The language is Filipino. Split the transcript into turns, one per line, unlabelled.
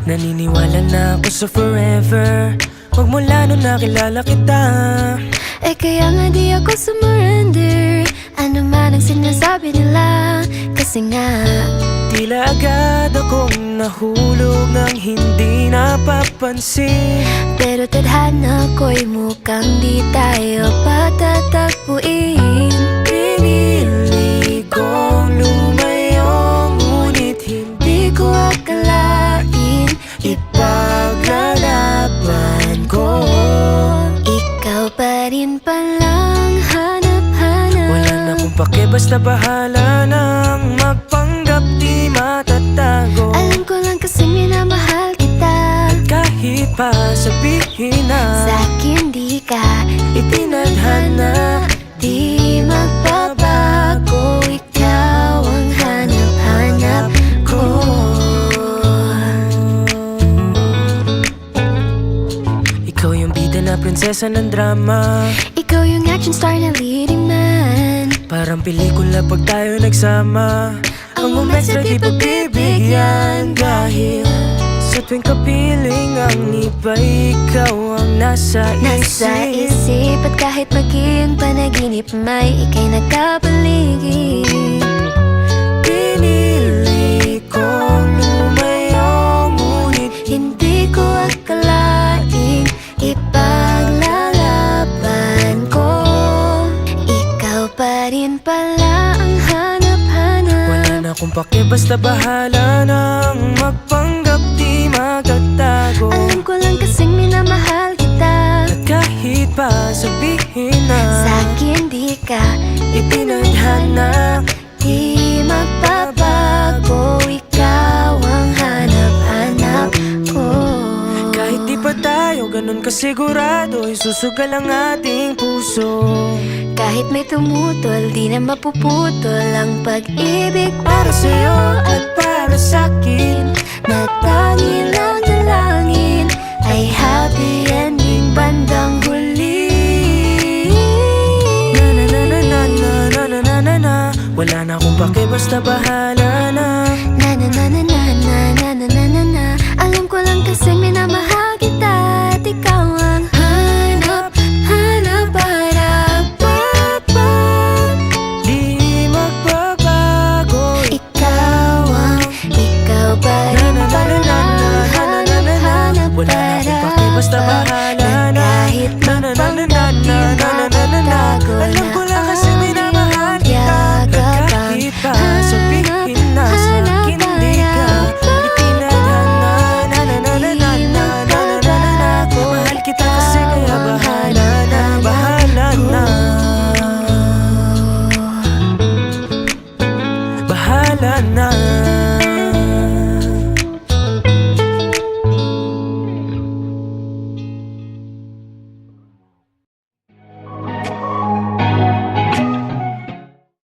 Naniniwala na ako sa forever, magmula nung nakilala kita.
Kaya nga di ako sumurrender, ano man ang sinasabi nila. Kasi nga
tila agad akong nahulog nang hindi napapansin.
pero tadhana ko'y mukhang di tayo patatagpuin.
Pinili kong lumayo, ngunit hindi ko akalain ipaglalaban ko.
Ikaw pa rin palang hanap-hanap.
Wala na akong pake, basta bahala nang magpanggap di matatago.
Alam ko lang kasing minamahal kita,
Kahit pa sabihin na
sa'kin di ka
itinadhana,
di magbabago. Ikaw ang hanap-hanap ko.
ikaw yung bida na prinsesa ng drama.
Ikaw yung action star na leading man.
Parang pelikula pag tayo nagsama. Ang moments na di pagbibigyan, dahil sa tuwing kapiling ang iba, ikaw ang nasa
Nasa
isip.
isip at kahit maging panaginip, may ika'y nagkapaligid.
Pinili kong lumayo, ngunit
Hindi ko akalaing ipaglalaban ko. Ikaw pa rin pala ang hanap-hanap.
wala na akong pake, basta bahala nang magpanggap di magtatago.
Alam ko lang kasing minamahal kita,
At kahit pa sabihin na
sa'kin di ka
itinadhana,
di magbabago. Ikaw ang hanap-hanap ko.
kahit di pa tayo ganun kasigurado, isusugal ang ating puso.
Kahit may tumutol, di na mapuputol ang pag-ibig
Para sa'yo at para sa'kin,
na tangi lang dalangin ay happy ending bandang huli.
na na na na na na na na na na na. Wala na akong pake, basta bahala na.
Na na na na na na na na na na na. Alam ko lang kasi minamahal kita at ikaw ang hanap-hanap para papa.
Di magbabago.
Ikaw pa rin pala hanap-hanap
Wala na akong pake, basta bahala na.
kahit
Na na na na na na na na na na na. Alam ko lang kasi minamahal kita. Kahit pa sabihin na sa'kin di ka itinadhana, na na na na na na na na na na. Mahal kita kasi kaya bahala na, bahala na. Bahala na.